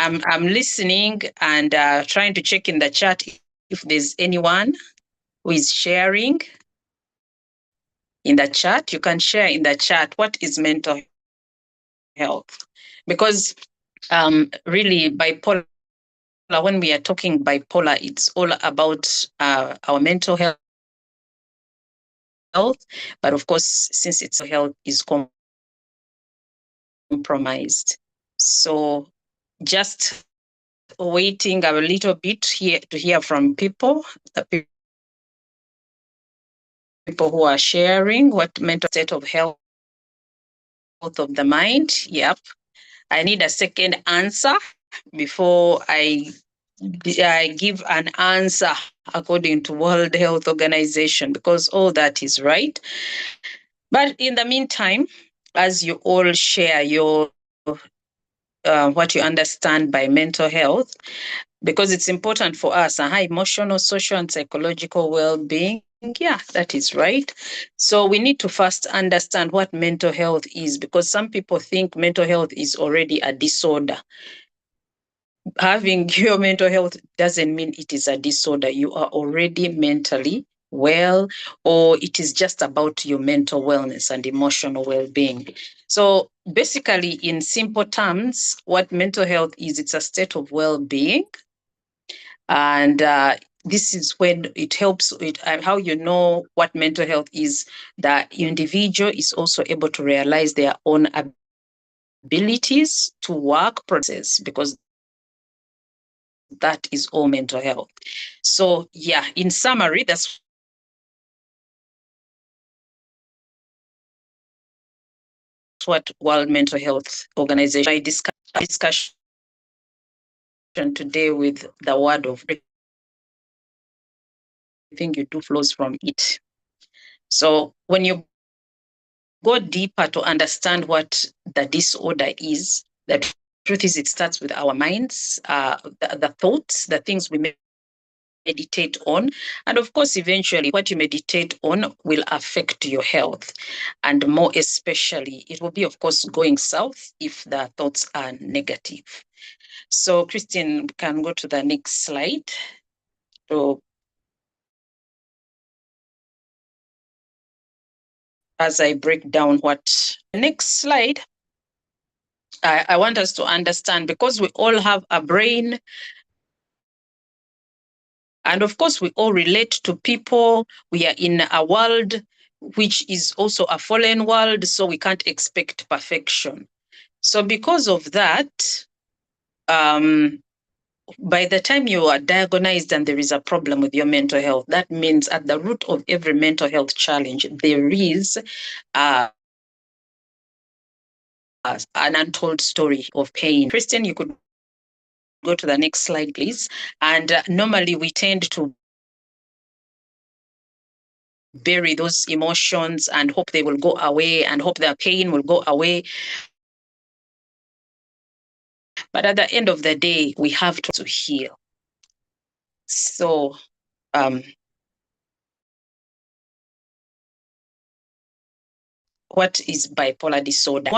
I'm listening and trying to check in the chat if there's anyone who is sharing in the chat. You can share in the chat what is mental health, because really bipolar, when we are talking bipolar, it's all about our mental health. But of course, since its health is compromised, so just waiting a little bit here to hear from people, the people who are sharing what mental state of health of the mind. Yep. I need a second answer before I give an answer according to World Health Organization, because all that is right. But in the meantime, as you all share your what you understand by mental health, because it's important for us, high emotional, social, and psychological well-being. Yeah, that is right. So we need to first understand what mental health is, because some people think mental health is already a disorder. Having your mental health doesn't mean it is a disorder. You are already mentally well, or it is just about your mental wellness and emotional well-being. So basically, in simple terms, what mental health is, it's a state of well-being. And this is when it helps with how you know what mental health is. The individual is also able to realize their own abilities to work process, because that is all mental health. So yeah, in summary, that's what World Mental Health Organization. I discussion today with the word of everything you do flows from it. So when you go deeper to understand what the disorder is, the truth is it starts with our minds, the thoughts, the things we meditate on. And of course, eventually, what you meditate on will affect your health. And more especially, it will be, of course, going south if the thoughts are negative. So, Christine, can go to the next slide. So, as I break down what the next slide, I want us to understand, because we all have a brain. And of course, we all relate to people. We are in a world which is also a fallen world, so we can't expect perfection. So because of that, by the time you are diagnosed and there is a problem with your mental health, that means at the root of every mental health challenge, there is an untold story of pain. Kristen, you could go to the next slide, please. And normally we tend to bury those emotions and hope they will go away and hope their pain will go away. But at the end of the day, we have to heal. So, what is bipolar disorder?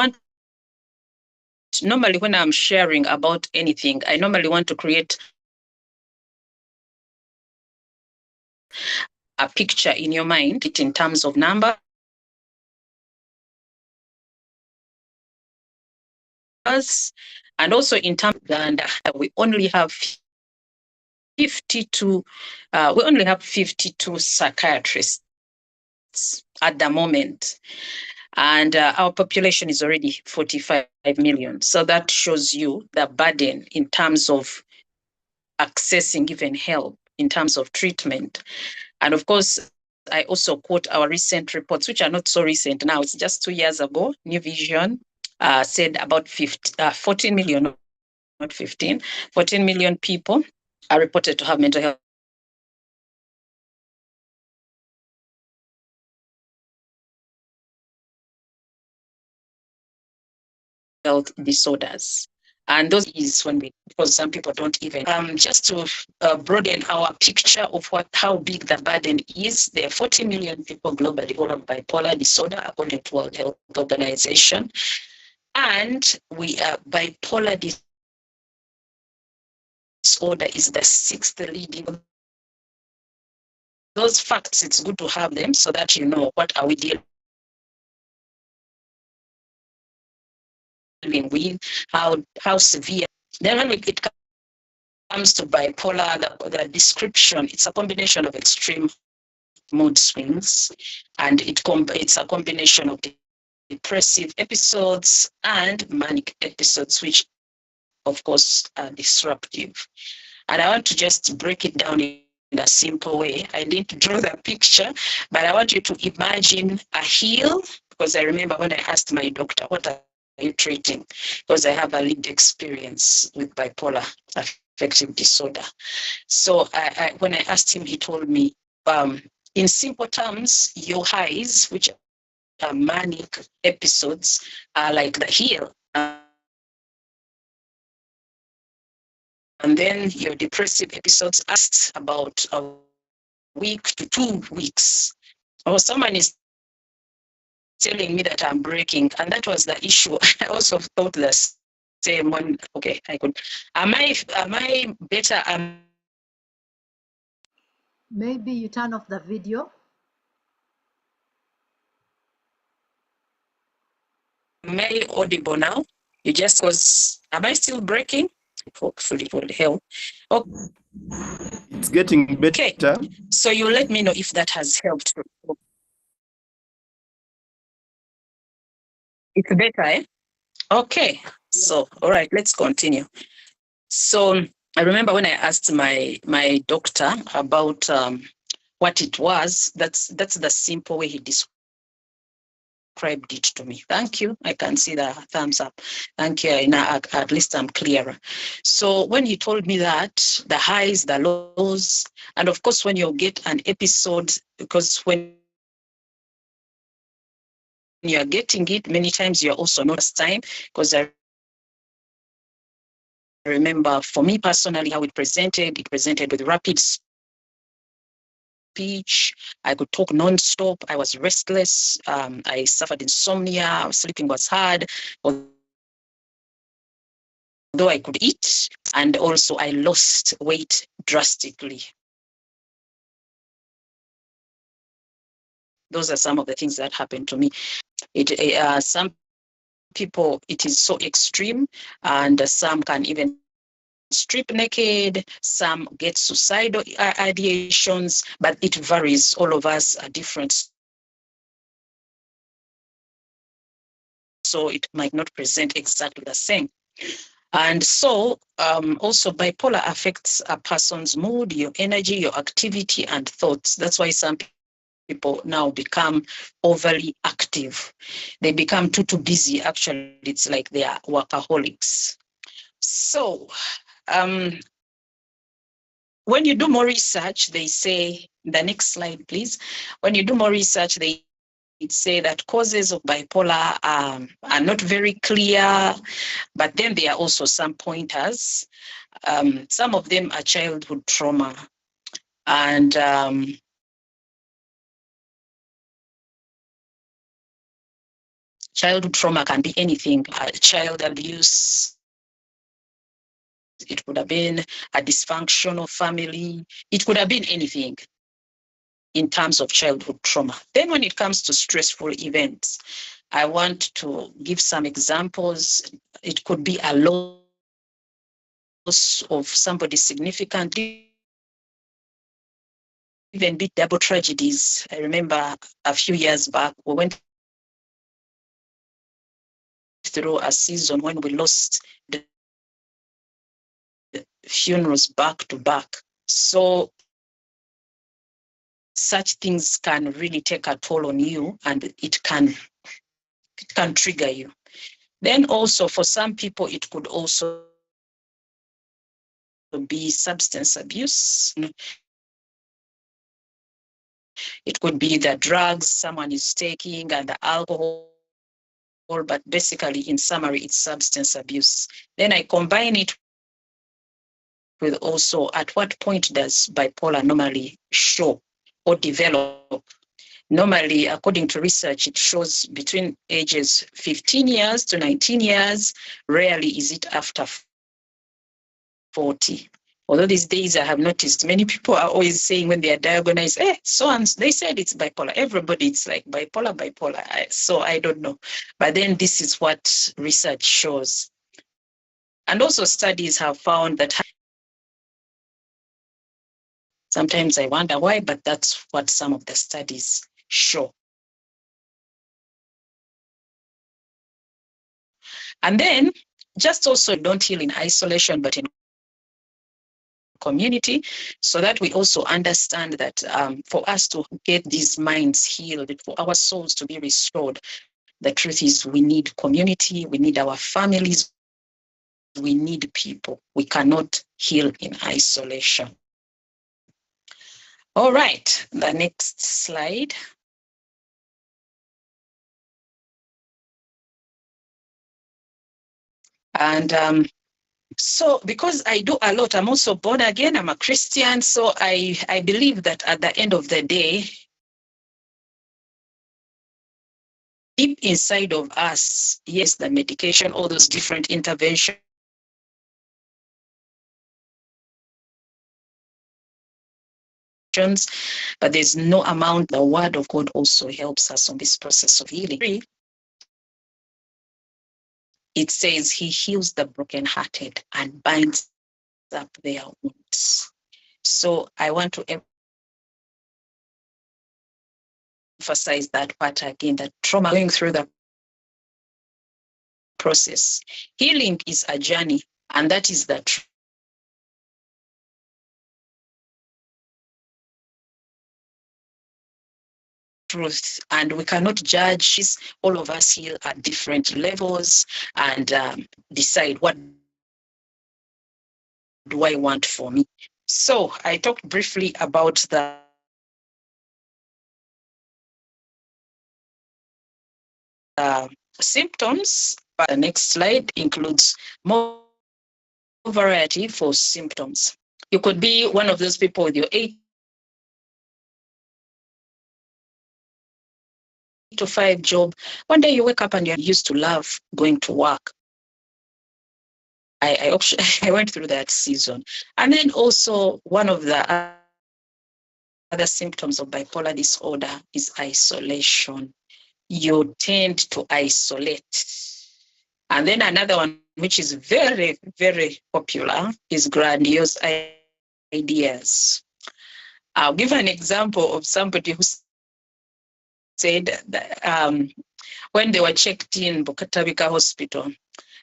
Normally, when I'm sharing about anything, I normally want to create a picture in your mind in terms of numbers, and also in terms of Uganda, we only have 52. We only have 52 psychiatrists at the moment, and our population is already 45 million. So that shows you the burden in terms of accessing even help, in terms of treatment. And of course, I also quote our recent reports, which are not so recent now. It's just 2 years ago. New Vision said about 14 million, not 15, 14 million people are reported to have mental health disorders. And those is when because some people don't even, just to broaden our picture of how big the burden is, there are 40 million people globally who have bipolar disorder, according to World Health Organization. And we are bipolar disorder is the sixth leading. Those facts, it's good to have them so that you know what are we dealing with, how severe. Then when it comes to bipolar, the description, it's a combination of extreme mood swings, and it's a combination of depressive episodes and manic episodes, which of course are disruptive. And I want to just break it down in a simple way. I didn't draw the picture, but I want you to imagine a heel, because I remember when I asked my doctor, what are you treating? Because I have a lived experience with bipolar affective disorder. So when I asked him, he told me, in simple terms, your highs, which are manic episodes, are like the heel. And then your depressive episodes last about a week to 2 weeks. Or someone is telling me that I'm breaking, and that was the issue. I also thought the same one. Okay, I could. Am I better? Maybe you turn off the video. Am I audible now? You just was. Am I still breaking? Hopefully it will help. Okay. It's getting better. Okay. So you let me know if that has helped. It's better, eh? Okay. So, all right, let's continue. So I remember when I asked my doctor about what it was, that's the simple way he described it to me. Thank you. I can see the thumbs up. Thank you. Now at least I'm clearer. So when he told me that, the highs, the lows, and of course when you get an episode, because when you're getting it, many times you're also not first time, because I remember for me personally how it presented with rapid speech. I could talk non-stop. I was restless. I suffered insomnia. Sleeping was hard, although I could eat. And also I lost weight drastically. Those are some of the things that happened to me. Some people, it is so extreme, and some can even strip naked, some get suicidal ideations, but it varies. All of us are different. So it might not present exactly the same. And so also bipolar affects a person's mood, your energy, your activity, and thoughts. That's why some people now become overly active. They become too busy. Actually, it's like they are workaholics. So when you do more research, they say, the next slide, please. When you do more research, they say that causes of bipolar are not very clear, but then there are also some pointers. Some of them are childhood trauma, and childhood trauma can be anything, child abuse. It could have been a dysfunctional family. It could have been anything in terms of childhood trauma. Then when it comes to stressful events, I want to give some examples. It could be a loss of somebody significant, even be double tragedies. I remember a few years back, we went through a season when we lost the funerals back to back. So such things can really take a toll on you, and it can trigger you. Then also for some people, it could also be substance abuse. It could be the drugs someone is taking and the alcohol, but basically in summary, it's substance abuse. Then I combine it with also at what point does bipolar normally show or develop. Normally, according to research, it shows between ages 15 years to 19 years. Rarely is it after 40. Although these days I have noticed many people are always saying when they are diagnosed, they said it's bipolar. Everybody, it's like bipolar, bipolar. So I don't know. But then this is what research shows. And also studies have found that sometimes I wonder why, but that's what some of the studies show. And then just also don't heal in isolation, but in community, so that we also understand that for us to get these minds healed, for our souls to be restored, the truth is we need community, we need our families, we need people. We cannot heal in isolation. All right, the next slide. And so because I do a lot, I'm also born again, I'm a Christian, so I believe that at the end of the day, deep inside of us, yes, the medication, all those different interventions, but there's no amount. The word of God also helps us on this process of healing. It says he heals the brokenhearted and binds up their wounds. So I want to emphasize that part again, that trauma, going through the process. Healing is a journey, and that is the truth. And we cannot judge. All of us heal at different levels and decide what do I want for me. So I talked briefly about the symptoms, but the next slide includes more variety for symptoms. You could be one of those people with your 8 to 5 job. One day you wake up and you're used to love going to work. I went through that season. And then also one of the other symptoms of bipolar disorder is isolation. You tend to isolate. And then another one, which is very, very popular, is grandiose ideas. I'll give an example of somebody who said that when they were checked in Bukatabika Hospital,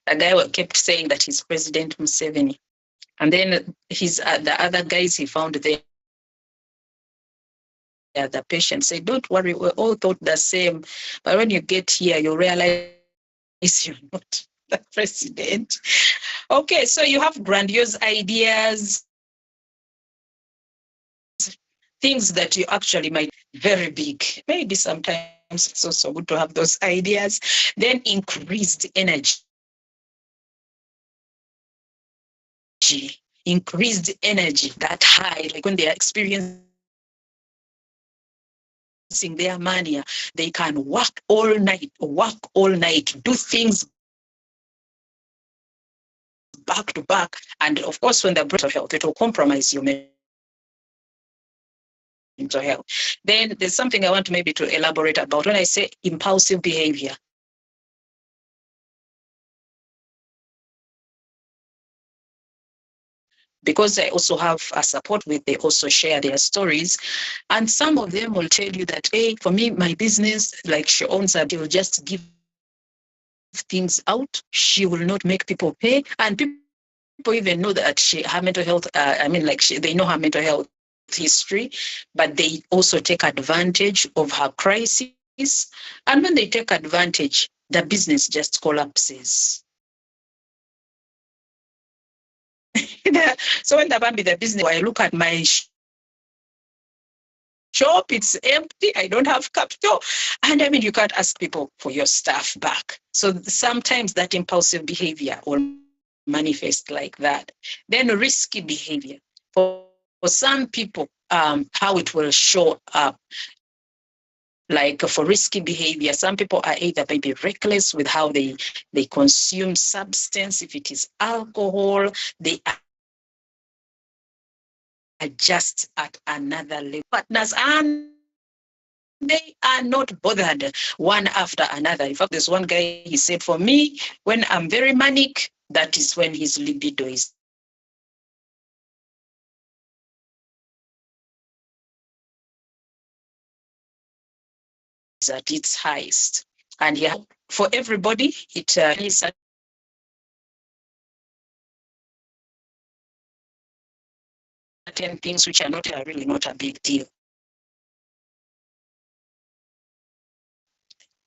the guy kept saying that he's President Museveni. And then the other guys he found there, the patient said, don't worry, we all thought the same. But when you get here, you realize you're not the president. Okay, so you have grandiose ideas, things that you actually might be very big. Maybe sometimes it's also good to have those ideas. Then increased energy. Increased energy, that high, like when they are experiencing their mania, they can work all night, do things back to back. And of course, when the mental health, it will compromise your mental health. Then there's something I want maybe to elaborate about when I say impulsive behavior. Because I also have a support with, they also share their stories. And some of them will tell you that, hey, for me, my business, like she owns a deal, just give things out. She will not make people pay. And people even know that her mental health, they know her mental health history, but they also take advantage of her crisis. And when they take advantage, the business just collapses. So when the business, I look at my shop, it's empty, I don't have capital. And I mean, you can't ask people for your stuff back. So sometimes that impulsive behavior will manifest like that. Then risky behavior. For some people, how it will show up. Like for risky behavior, some people are either maybe reckless with how they consume substance. If it is alcohol, they just at another level. Partners, and they are not bothered one after another. In fact, there's one guy, he said, for me, when I'm very manic, that is when his libido is at its highest. And yeah, for everybody, it is certain things which are not really not a big deal.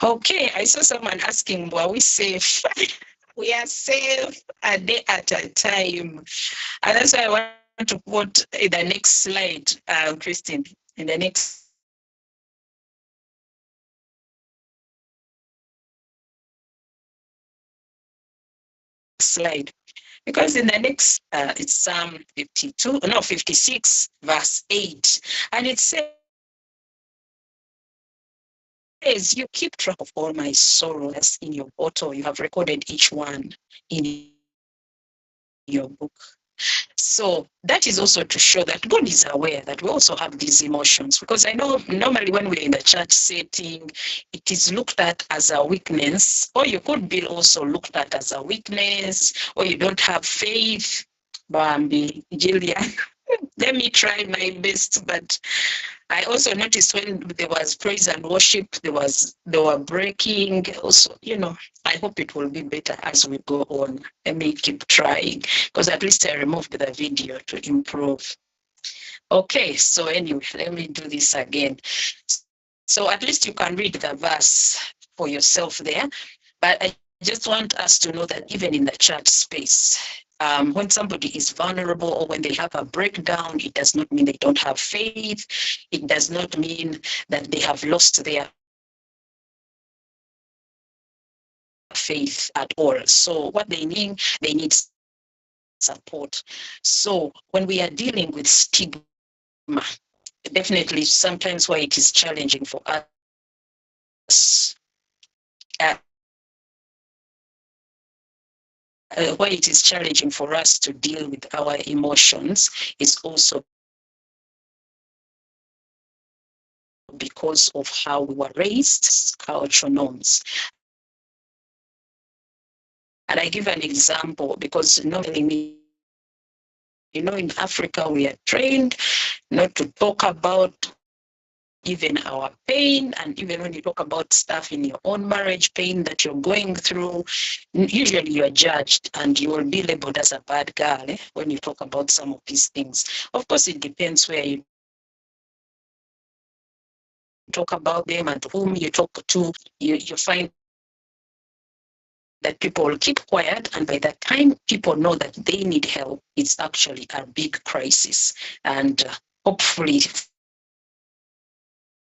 Okay, I saw someone asking, were we safe? We are safe a day at a time. And that's why I want to put in the next slide, Christine, in the next slide. Because in the next, it's Psalm 56, verse 8. And it says, you keep track of all my sorrows in your bottle. You have recorded each one in your book. So that is also to show that God is aware that we also have these emotions. Because I know normally when we're in the church setting, it is looked at as a weakness, or you could be also looked at as a weakness, or you don't have faith. Bambi, Jillian, let me try my best, but I also noticed when there was praise and worship, they were breaking. Also, I hope it will be better as we go on. Let me keep trying, because at least I removed the video to improve. Okay, so anyway, let me do this again. So at least you can read the verse for yourself there. But I just want us to know that even in the church space, when somebody is vulnerable or when they have a breakdown, it does not mean they don't have faith. It does not mean that they have lost their faith at all. So what they need support. So when we are dealing with stigma, definitely sometimes why it is challenging for us, why it is challenging for us to deal with our emotions is also because of how we were raised, cultural norms. And I give an example because normally, in Africa, we are trained not to talk about even our pain. And even when you talk about stuff in your own marriage, pain that you're going through, usually you are judged and you will be labeled as a bad girl when you talk about some of these things. Of course, it depends where you talk about them and whom you talk to. You find that people will keep quiet, and by the time people know that they need help, it's actually a big crisis. And hopefully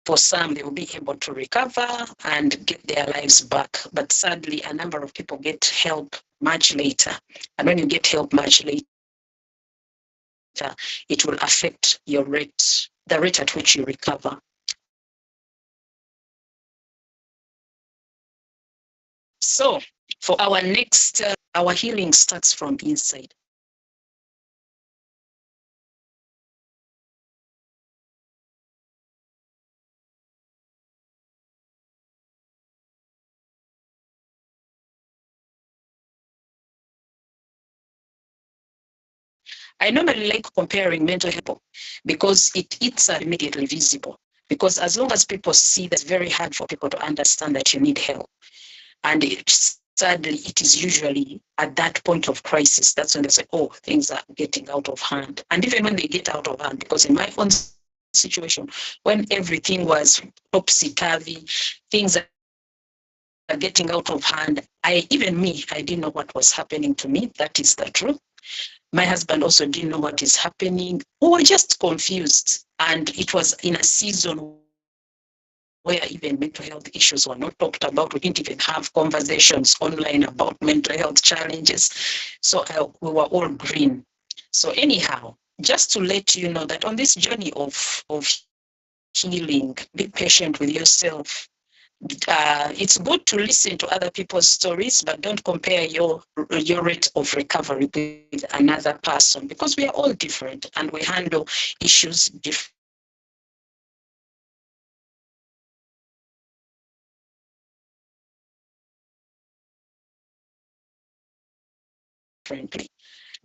for some, they will be able to recover and get their lives back. But sadly, a number of people get help much later. And when you get help much later, it will affect your rate, the rate at which you recover. So for our next, our healing starts from inside. I normally like comparing mental health because it's immediately visible. Because as long as people see that, it's very hard for people to understand that you need help. And sadly, it is usually at that point of crisis, that's when they say, oh, things are getting out of hand. And even when they get out of hand, because in my own situation, when everything was topsy-turvy, things are getting out of hand, I didn't know what was happening to me. That is the truth. My husband also didn't know what is happening. We were just confused. And it was in a season where even mental health issues were not talked about. We didn't even have conversations online about mental health challenges. So we were all green. So anyhow, just to let you know that on this journey of healing, be patient with yourself it's good to listen to other people's stories, but don't compare your rate of recovery with another person, because we are all different and we handle issues differently.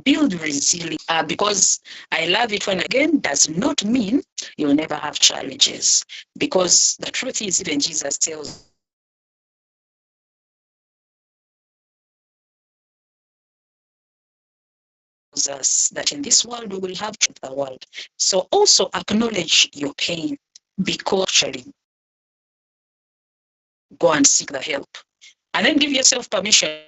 Build resilience, because I love it when, again, does not mean you'll never have challenges, because the truth is, even Jesus tells us that in this world we will have the world. So also acknowledge your pain, because actually go and seek the help, and then give yourself permission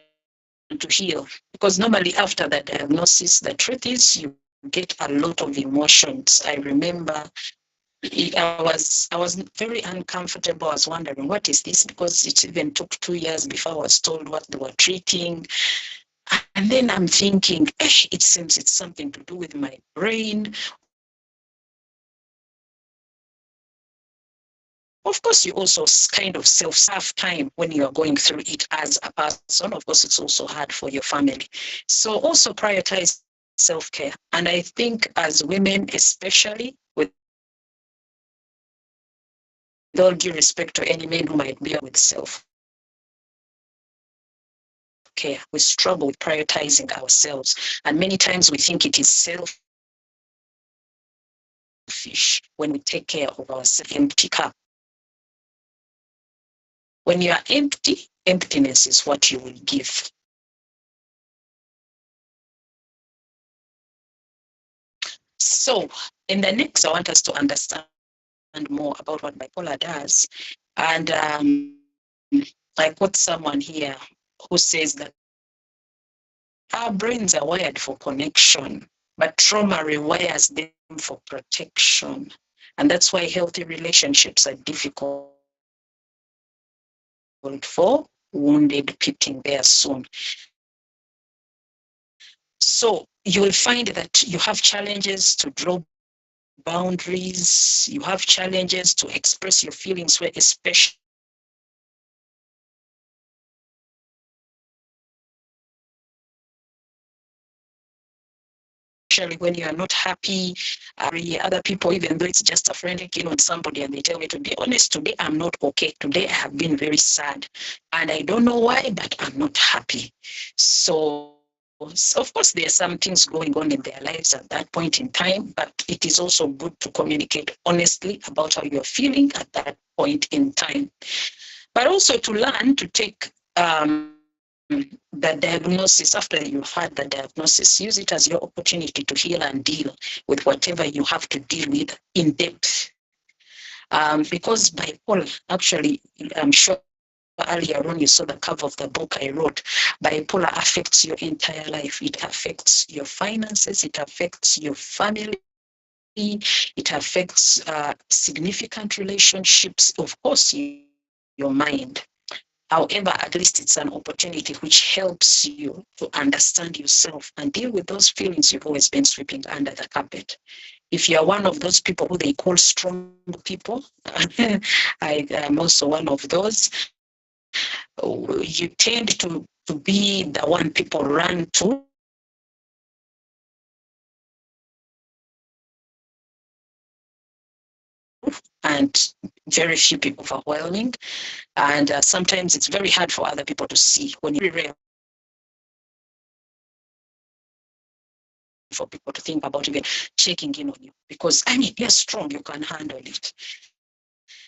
to heal, because normally after the diagnosis, the truth is you get a lot of emotions. I remember I was very uncomfortable. I was wondering, what is this? Because it even took 2 years before I was told what they were treating. And then I'm thinking, it seems it's something to do with my brain. Of course, you also kind of self-serve time when you are going through it as a person. Of course, it's also hard for your family. So also prioritize self-care. And I think as women, especially, with all due respect to any men who might be with self-care, we struggle with prioritizing ourselves. And many times we think it is selfish when we take care of our empty cup. When you are empty, emptiness is what you will give. So in the next, I want us to understand more about what bipolar does. And I quote someone here who says that our brains are wired for connection, but trauma rewires them for protection. And that's why healthy relationships are difficult for wounded people there soon. So you will find that you have challenges to draw boundaries, you have challenges to express your feelings, especially when you are not happy. Other people, even though it's just a friend, checking on somebody and they tell me, to be honest, today I'm not okay. Today I have been very sad and I don't know why, but I'm not happy. So of course, there are some things going on in their lives at that point in time, but it is also good to communicate honestly about how you're feeling at that point in time. But also to learn to take the diagnosis, after you've had the diagnosis, use it as your opportunity to heal and deal with whatever you have to deal with in depth. Because bipolar, actually, I'm sure earlier on you saw the cover of the book I wrote. Bipolar affects your entire life. It affects your finances, it affects your family, it affects significant relationships, of course, your mind. However, at least it's an opportunity which helps you to understand yourself and deal with those feelings you've always been sweeping under the carpet. If you're one of those people who they call strong people, I am also one of those. You tend to be the one people run to and very few people overwhelming. And sometimes it's very hard for other people to see when you're rare for people to think about even checking in on you, because I mean, you're strong, you can handle it.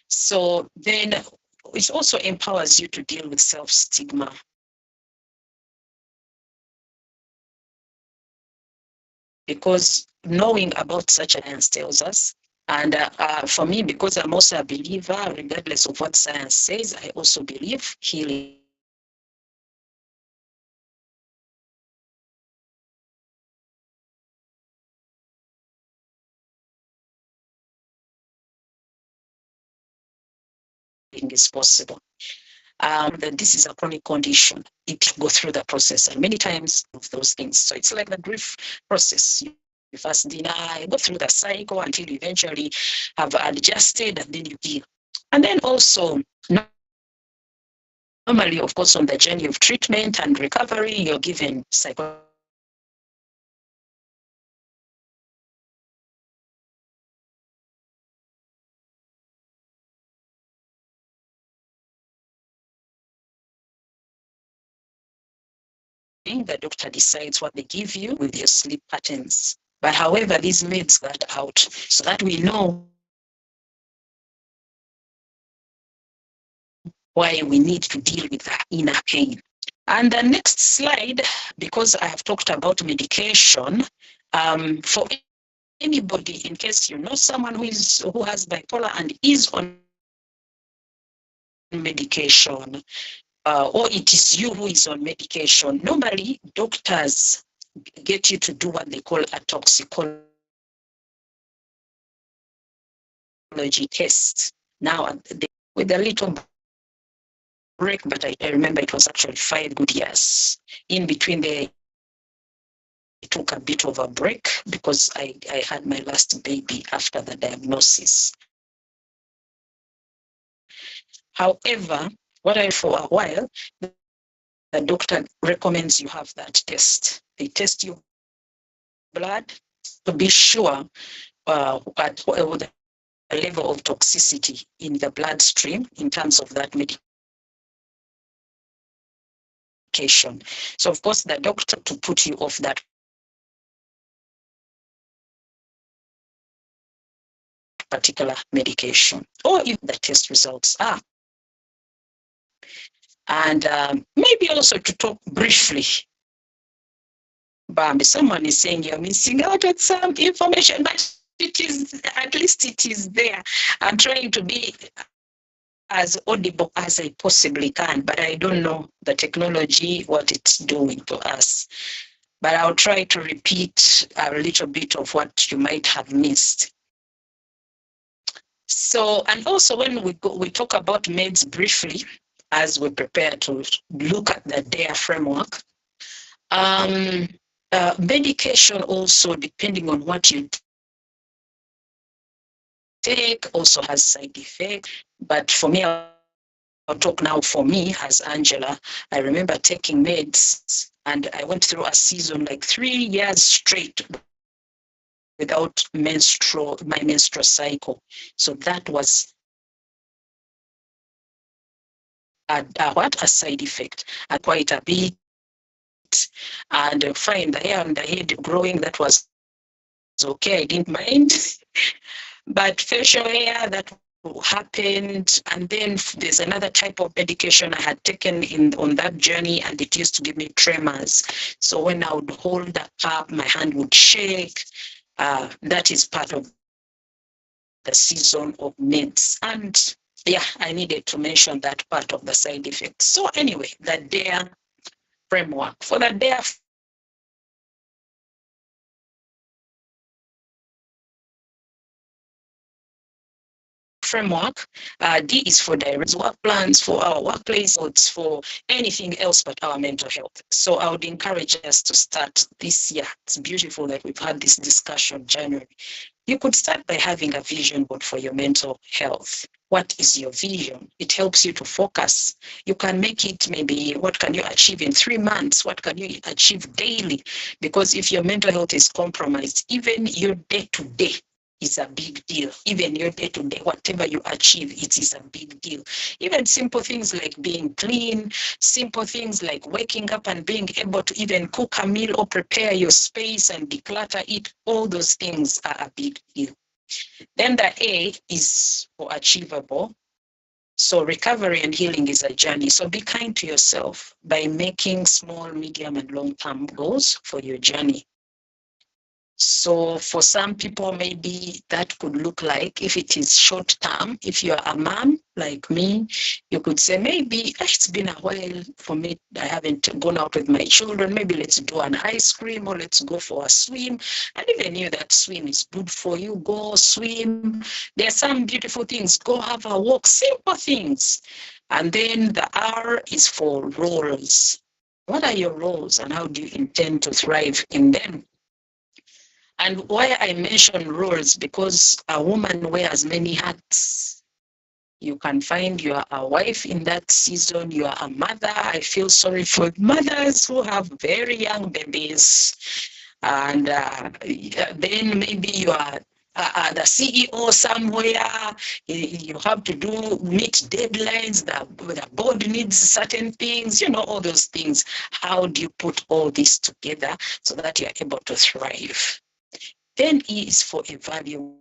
So then it also empowers you to deal with self-stigma. Because knowing about such a science tells us, and for me, because I'm also a believer, regardless of what science says, I also believe healing is possible. That this is a chronic condition. It go through the process, and many times of those things. So it's like the grief process. You first deny, go through the cycle until you eventually have adjusted, and then you heal. And then also normally, of course, on the journey of treatment and recovery, you're given psychological the doctor decides what they give you with your sleep patterns. But however, these meds got out so that we know why we need to deal with that inner pain. And the next slide, because I have talked about medication, for anybody, in case you know someone who has bipolar and is on medication, or it is you who is on medication, normally doctors get you to do what they call a toxicology test. Now, with a little break, but I remember it was actually 5 good years. In between there, I took a bit of a break because I had my last baby after the diagnosis. However, for a while, the doctor recommends you have that test. They test your blood to be sure at the level of toxicity in the bloodstream in terms of that medication. So, of course, the doctor to put you off that particular medication, or if the test results are. And maybe also to talk briefly. Bambi, someone is saying you're missing out on some information, but it is, at least it is there. I'm trying to be as audible as I possibly can, but I don't know the technology, what it's doing to us. But I'll try to repeat a little bit of what you might have missed. So, and also when we talk about meds briefly, as we prepare to look at the DARE framework, medication also, depending on what you take, also has side effects. But for me, I'll talk now for me as Angela. I remember taking meds and I went through a season like 3 years straight without my menstrual cycle. So that was a side effect, and quite a bit. And fine, the hair on the head growing, that was okay, I didn't mind. But facial hair, that happened. And then there's another type of medication I had taken on that journey, and it used to give me tremors. So when I would hold that cup, my hand would shake. That is part of the season of meds. And yeah, I needed to mention that part of the side effects. So anyway, the DARE framework. For the DARE framework, D is for direct work plans, for our workplace, or it's for anything else but our mental health. So I would encourage us to start this year. It's beautiful that we've had this discussion January. You could start by having a vision board for your mental health. What is your vision? It helps you to focus. You can make it maybe, what can you achieve in 3 months? What can you achieve daily? Because if your mental health is compromised, even your day-to-day is a big deal. Even your day-to-day, whatever you achieve, it is a big deal. Even simple things like being clean, simple things like waking up and being able to even cook a meal or prepare your space and declutter it, all those things are a big deal. Then the A is for achievable. So recovery and healing is a journey. So be kind to yourself by making small, medium, and long-term goals for your journey. So for some people, maybe that could look like, if it is short term, if you're a mom like me, you could say, maybe it's been a while for me, I haven't gone out with my children, maybe let's do an ice cream or let's go for a swim. I even knew that swim is good for you, go swim. There are some beautiful things, go have a walk, simple things. And then the R is for roles. What are your roles and how do you intend to thrive in them? And why I mention roles, because a woman wears many hats. You can find you are a wife in that season, you are a mother. I feel sorry for mothers who have very young babies. And then maybe you are the CEO somewhere, you have to meet deadlines, the board needs certain things, all those things. How do you put all this together so that you're able to thrive? Then E is for evaluate.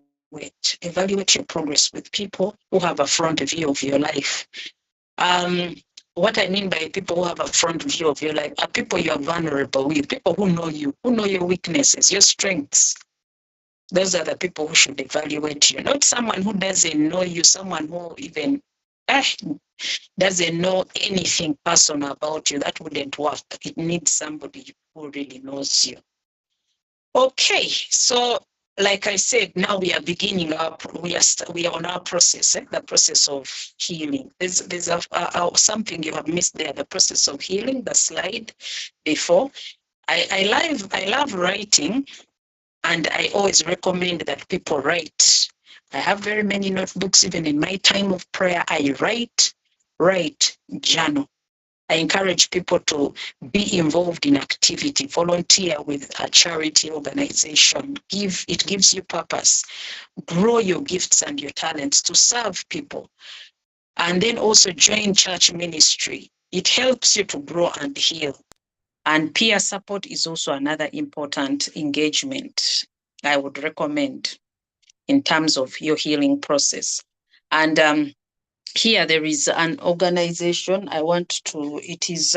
Evaluate your progress with people who have a front view of your life. What I mean by people who have a front view of your life are people you are vulnerable with, people who know you, who know your weaknesses, your strengths. Those are the people who should evaluate you, not someone who doesn't know you, someone who even doesn't know anything personal about you. That wouldn't work. It needs somebody who really knows you. Okay, so like I said, now we are beginning we are on our process, the process of healing. There's something you have missed there, the process of healing, the slide before. I love writing, and I always recommend that people write. I have very many notebooks. Even in my time of prayer, I write, journal. I encourage people to be involved in activity, volunteer with a charity organization. It gives you purpose. Grow your gifts and your talents to serve people. And then also join church ministry. It helps you to grow and heal. And peer support is also another important engagement I would recommend in terms of your healing process. And here there is an organization it is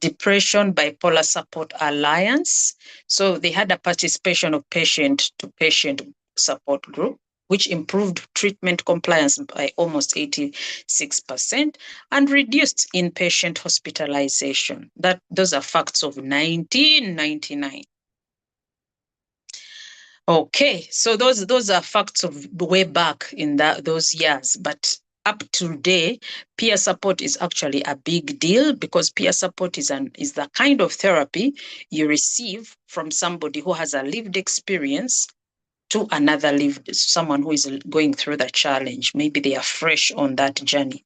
Depression Bipolar Support Alliance. So they had a participation of patient-to-patient support group, which improved treatment compliance by almost 86% and reduced inpatient hospitalization. Those are facts of 1999. Okay, so those are facts of way back in those years, but up to today, peer support is actually a big deal, because peer support is the kind of therapy you receive from somebody who has a lived experience to someone who is going through the challenge. Maybe they are fresh on that journey.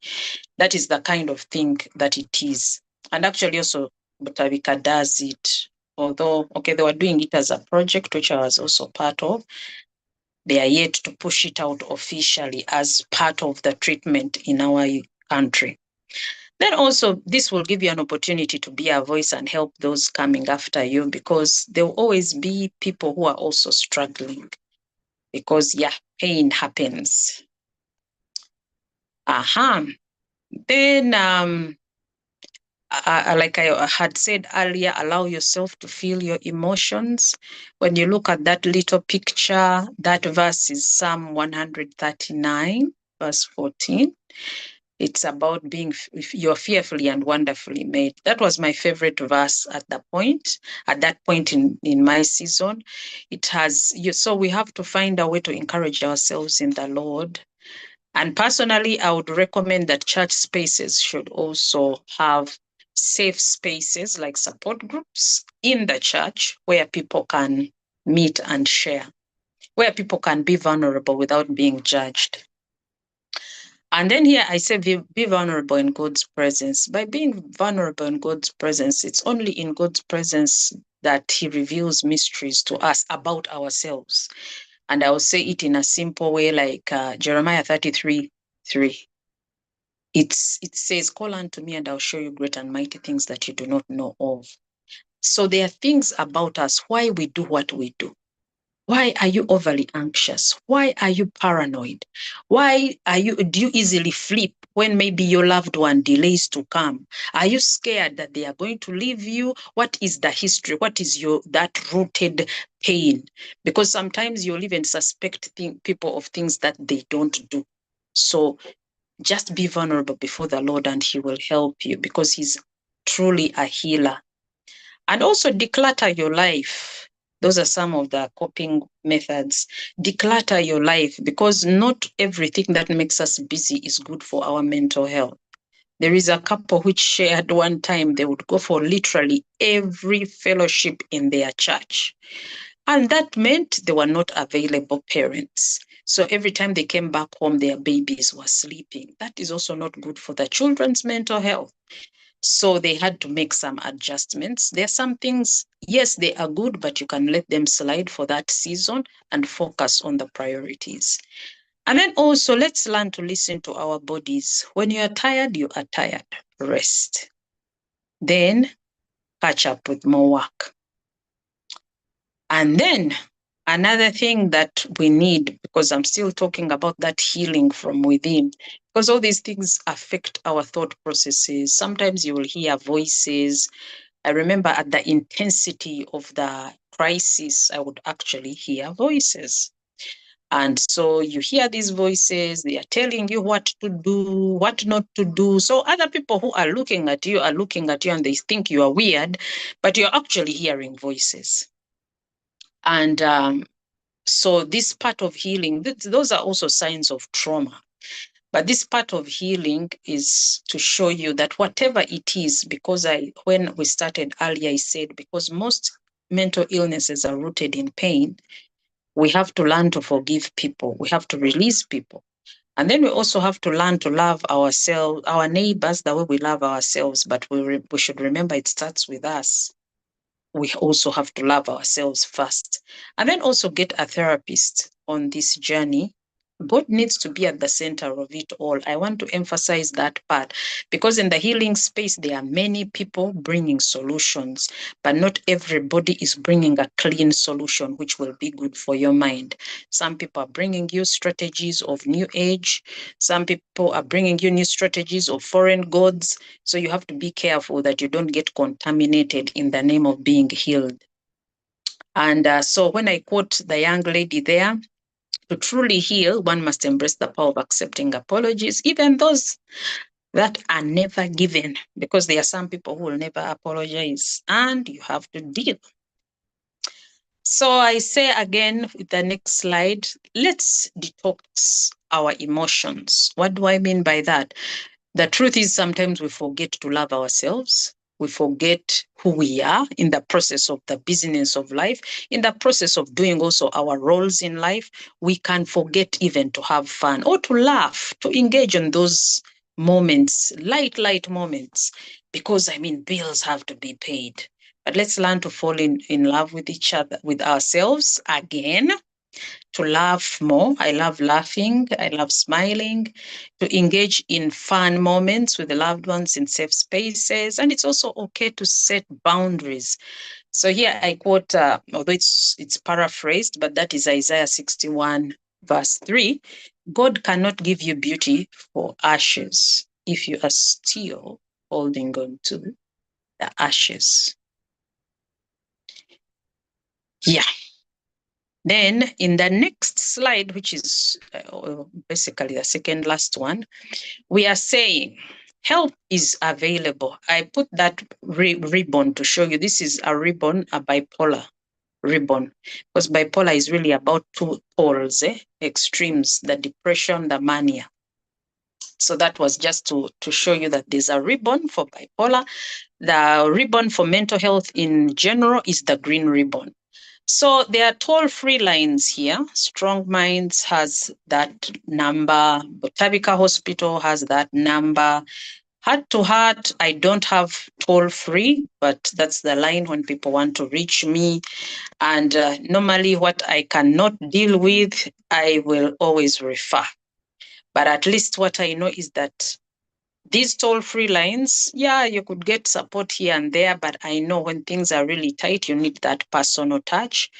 That is the kind of thing that it is. And actually also Butavika does it. Although, okay, they were doing it as a project, which I was also part of. They are yet to push it out officially as part of the treatment in our country. Then also, this will give you an opportunity to be a voice and help those coming after you, because there will always be people who are also struggling, because, pain happens. Then, like I had said earlier, allow yourself to feel your emotions. When you look at that little picture, that verse is Psalm 139, verse 14. It's about you're fearfully and wonderfully made. That was my favorite verse at that point in my season. So we have to find a way to encourage ourselves in the Lord. And personally, I would recommend that church spaces should also have safe spaces like support groups in the church where people can meet and share, where people can be vulnerable without being judged. And then here I say be vulnerable in God's presence. By being vulnerable in God's presence, it's only in God's presence that He reveals mysteries to us about ourselves. And I will say it in a simple way, like Jeremiah 33:3. It says, call unto me and I'll show you great and mighty things that you do not know of. So there are things about us, why we do what we do. Why are you overly anxious? Why are you paranoid? Do you easily flip when maybe your loved one delays to come? Are you scared that they are going to leave you? What is the history? What is that rooted pain? Because sometimes you'll even suspect people of things that they don't do. So just be vulnerable before the Lord and He will help you, because He's truly a healer. And also declutter your life. Those are some of the coping methods. Declutter your life, because not everything that makes us busy is good for our mental health. There is a couple which shared one time they would go for literally every fellowship in their church. And that meant they were not available parents. So every time they came back home, their babies were sleeping. That is also not good for the children's mental health. So they had to make some adjustments. There are some things, yes, they are good, but you can let them slide for that season and focus on the priorities. And then also, let's learn to listen to our bodies. When you are tired, you are tired. Rest. Then catch up with more work. And then another thing that we need, because I'm still talking about that healing from within, because all these things affect our thought processes. Sometimes you will hear voices. I remember at the intensity of the crisis, I would actually hear voices. And so you hear these voices, they are telling you what to do, what not to do. So other people who are looking at you and they think you are weird, but you're actually hearing voices. And so this part of healing, those are also signs of trauma. But this part of healing is to show you that whatever it is, because when we started earlier, I said, because most mental illnesses are rooted in pain, we have to learn to forgive people. We have to release people. And then we also have to learn to love ourselves, our neighbors, the way we love ourselves. But we should remember it starts with us. We also have to love ourselves first. And then also get a therapist on this journey. God needs to be at the center of it all. I want to emphasize that part because in the healing space, there are many people bringing solutions, but not everybody is bringing a clean solution, which will be good for your mind. Some people are bringing you strategies of new age. Some people are bringing you new strategies of foreign gods. So you have to be careful that you don't get contaminated in the name of being healed. And so when I quote the young lady there, to truly heal, one must embrace the power of accepting apologies, even those that are never given, because there are some people who will never apologize, and you have to deal. So I say again, with the next slide, let's detox our emotions. What do I mean by that? The truth is sometimes we forget to love ourselves. We forget who we are in the process of the business of life, in the process of doing also our roles in life. We can forget even to have fun or to laugh, to engage in those moments, light moments, because bills have to be paid. But let's learn to fall in love with each other, with ourselves again, to laugh more. I love laughing. I love smiling, to engage in fun moments with the loved ones in safe spaces. And it's also okay to set boundaries. So here I quote, although it's paraphrased, but that is Isaiah 61, verse 3. God cannot give you beauty for ashes if you are still holding on to the ashes. Yeah. Then in the next slide, which is basically the second last one, we are saying help is available. I put that ribbon to show you. This is a ribbon, a bipolar ribbon, because bipolar is really about two poles, extremes, the depression, the mania. So that was just to show you that there's a ribbon for bipolar. The ribbon for mental health in general is the green ribbon. So there are toll-free lines here. Strong Minds has that number. Botanical Hospital has that number. Heart to Heart, I don't have toll-free, but that's the line when people want to reach me. And normally what I cannot deal with, I will always refer. But at least what I know is that these toll-free lines, yeah, you could get support here and there, but I know when things are really tight, you need that personal touch.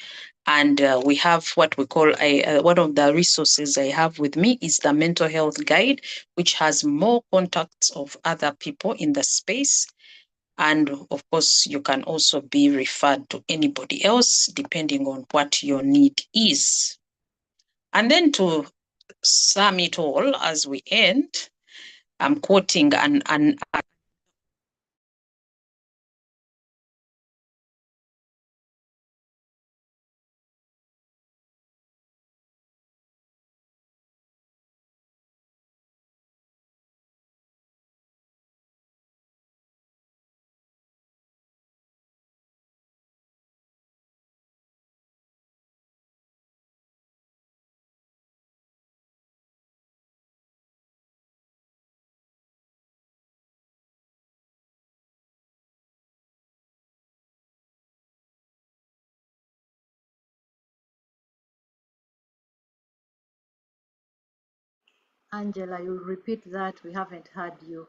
And we have what we call one of the resources I have with me is the mental health guide, which has more contacts of other people in the space. And of course, you can also be referred to anybody else depending on what your need is. And then to sum it all as we end, I'm quoting an Angela, you'll repeat that. We haven't heard you.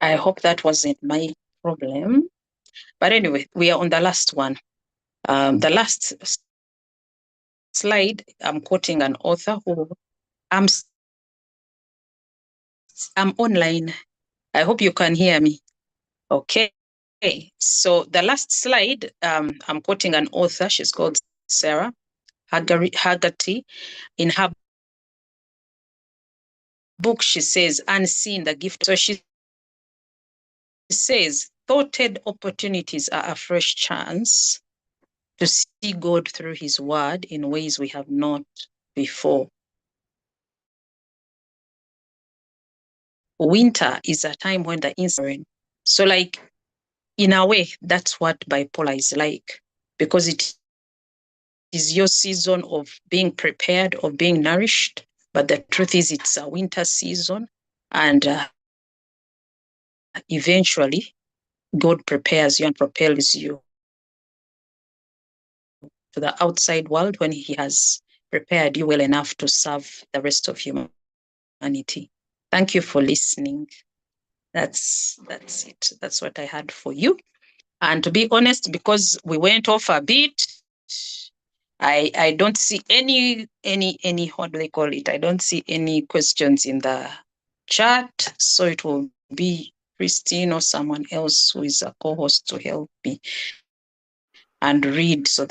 I hope that wasn't my problem. But anyway, we are on the last one. The last slide, I'm quoting an author who I'm online. I hope you can hear me. Okay. So the last slide, I'm quoting an author. She's called Sarah Haggerty. In her book, she says, Unseen, the Gift. So she says, thwarted opportunities are a fresh chance to see God through his word in ways we have not before. Winter is a time when the inspiration. So like, in a way, that's what bipolar is like, because it is your season of being prepared, of being nourished. But the truth is it's a winter season, and eventually God prepares you and propels you to the outside world when he has prepared you well enough to serve the rest of humanity. Thank you for listening. That's it. That's what I had for you. And to be honest, because we went off a bit, I don't see any what do they call it? I don't see any questions in the chat. So it will be Christine or someone else who is a co-host to help me and read so that